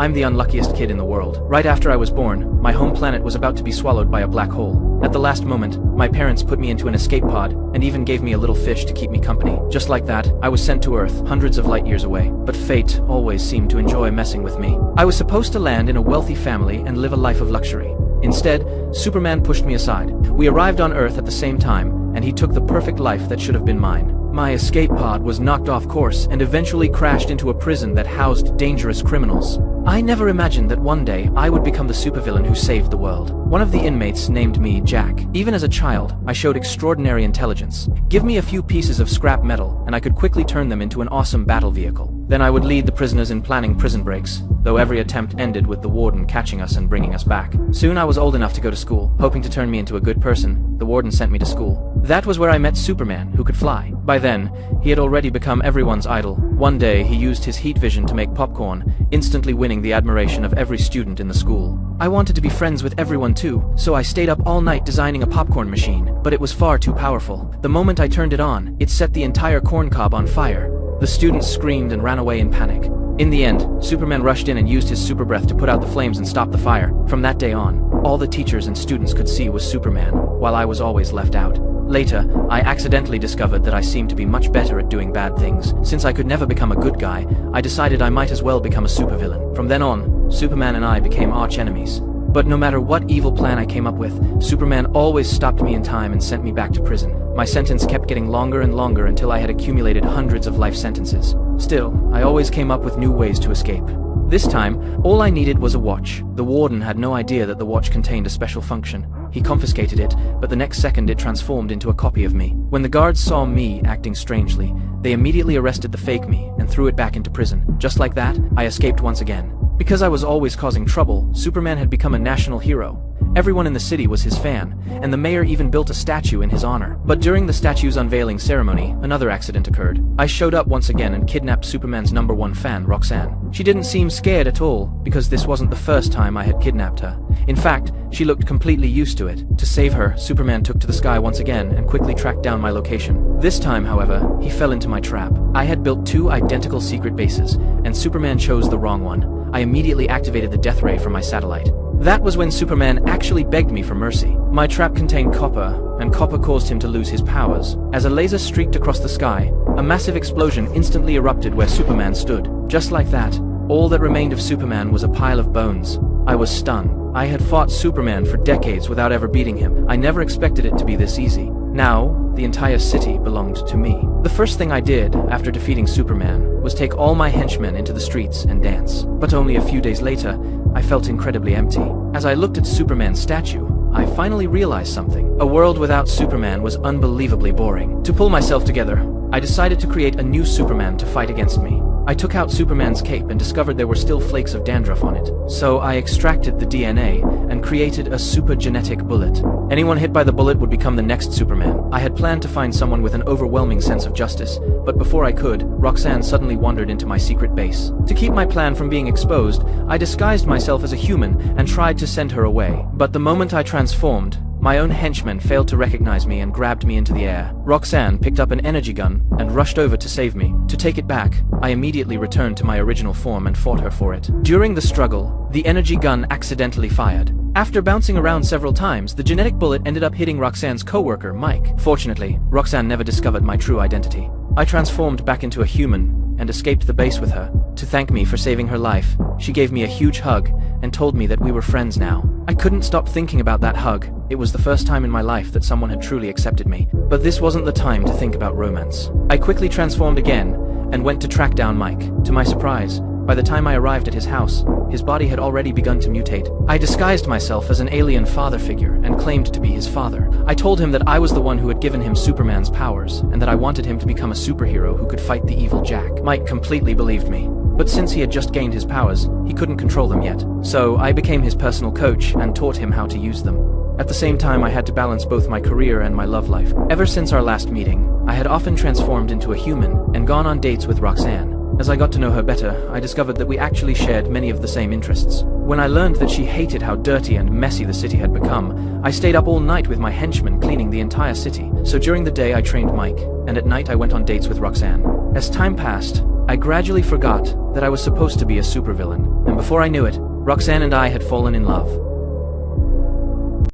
I'm the unluckiest kid in the world. Right after I was born, my home planet was about to be swallowed by a black hole. At the last moment, my parents put me into an escape pod and even gave me a little fish to keep me company. Just like that, I was sent to Earth, hundreds of light years away. But fate always seemed to enjoy messing with me. I was supposed to land in a wealthy family and live a life of luxury. Instead, Superman pushed me aside. We arrived on Earth at the same time, and he took the perfect life that should have been mine. My escape pod was knocked off course and eventually crashed into a prison that housed dangerous criminals. I never imagined that one day I would become the supervillain who saved the world. One of the inmates named me Jack. Even as a child, I showed extraordinary intelligence. Give me a few pieces of scrap metal, and I could quickly turn them into an awesome battle vehicle. Then I would lead the prisoners in planning prison breaks, though every attempt ended with the warden catching us and bringing us back. Soon I was old enough to go to school. Hoping to turn me into a good person, the warden sent me to school. That was where I met Superman, who could fly. By then, he had already become everyone's idol. One day, he used his heat vision to make popcorn, instantly winning the admiration of every student in the school. I wanted to be friends with everyone too, so I stayed up all night designing a popcorn machine, but it was far too powerful. The moment I turned it on, it set the entire corn cob on fire. The students screamed and ran away in panic. In the end, Superman rushed in and used his super breath to put out the flames and stop the fire. From that day on, all the teachers and students could see was Superman, while I was always left out. Later, I accidentally discovered that I seemed to be much better at doing bad things. Since I could never become a good guy, I decided I might as well become a supervillain. From then on, Superman and I became arch enemies. But no matter what evil plan I came up with, Superman always stopped me in time and sent me back to prison. My sentence kept getting longer and longer until I had accumulated hundreds of life sentences. Still, I always came up with new ways to escape. This time, all I needed was a watch. The warden had no idea that the watch contained a special function. He confiscated it, but the next second it transformed into a copy of me. When the guards saw me acting strangely, they immediately arrested the fake me and threw it back into prison. Just like that, I escaped once again. Because I was always causing trouble, Superman had become a national hero. Everyone in the city was his fan, and the mayor even built a statue in his honor. But during the statue's unveiling ceremony, another accident occurred. I showed up once again and kidnapped Superman's #1 fan, Roxanne. She didn't seem scared at all, because this wasn't the first time I had kidnapped her. In fact, she looked completely used to it. To save her, Superman took to the sky once again and quickly tracked down my location. This time, however, he fell into my trap. I had built 2 identical secret bases, and Superman chose the wrong one. I immediately activated the death ray from my satellite. That was when Superman actually begged me for mercy. My trap contained copper, and copper caused him to lose his powers. As a laser streaked across the sky, a massive explosion instantly erupted where Superman stood. Just like that, all that remained of Superman was a pile of bones. I was stunned. I had fought Superman for decades without ever beating him. I never expected it to be this easy. Now, the entire city belonged to me. The first thing I did after defeating Superman was take all my henchmen into the streets and dance. But only a few days later, I felt incredibly empty. As I looked at Superman's statue, I finally realized something. A world without Superman was unbelievably boring. To pull myself together, I decided to create a new Superman to fight against me. I took out Superman's cape and discovered there were still flakes of dandruff on it. So I extracted the DNA and created a super-genetic bullet. Anyone hit by the bullet would become the next Superman. I had planned to find someone with an overwhelming sense of justice, but before I could, Roxanne suddenly wandered into my secret base. To keep my plan from being exposed, I disguised myself as a human and tried to send her away. But the moment I transformed, my own henchmen failed to recognize me and grabbed me into the air. Roxanne picked up an energy gun and rushed over to save me. To take it back, I immediately returned to my original form and fought her for it. During the struggle, the energy gun accidentally fired. After bouncing around several times, the genetic bullet ended up hitting Roxanne's co-worker, Mike. Fortunately, Roxanne never discovered my true identity. I transformed back into a human and escaped the base with her. To thank me for saving her life, she gave me a huge hug and told me that we were friends now. I couldn't stop thinking about that hug. It was the first time in my life that someone had truly accepted me. But this wasn't the time to think about romance. I quickly transformed again and went to track down Mike. To my surprise, by the time I arrived at his house, his body had already begun to mutate. I disguised myself as an alien father figure and claimed to be his father. I told him that I was the one who had given him Superman's powers and that I wanted him to become a superhero who could fight the evil Jack. Mike completely believed me. But since he had just gained his powers, he couldn't control them yet. So I became his personal coach and taught him how to use them. At the same time, I had to balance both my career and my love life. Ever since our last meeting, I had often transformed into a human and gone on dates with Roxanne. As I got to know her better, I discovered that we actually shared many of the same interests. When I learned that she hated how dirty and messy the city had become, I stayed up all night with my henchmen cleaning the entire city. So during the day I trained Mike, and at night I went on dates with Roxanne. As time passed, I gradually forgot that I was supposed to be a supervillain, and before I knew it, Roxanne and I had fallen in love.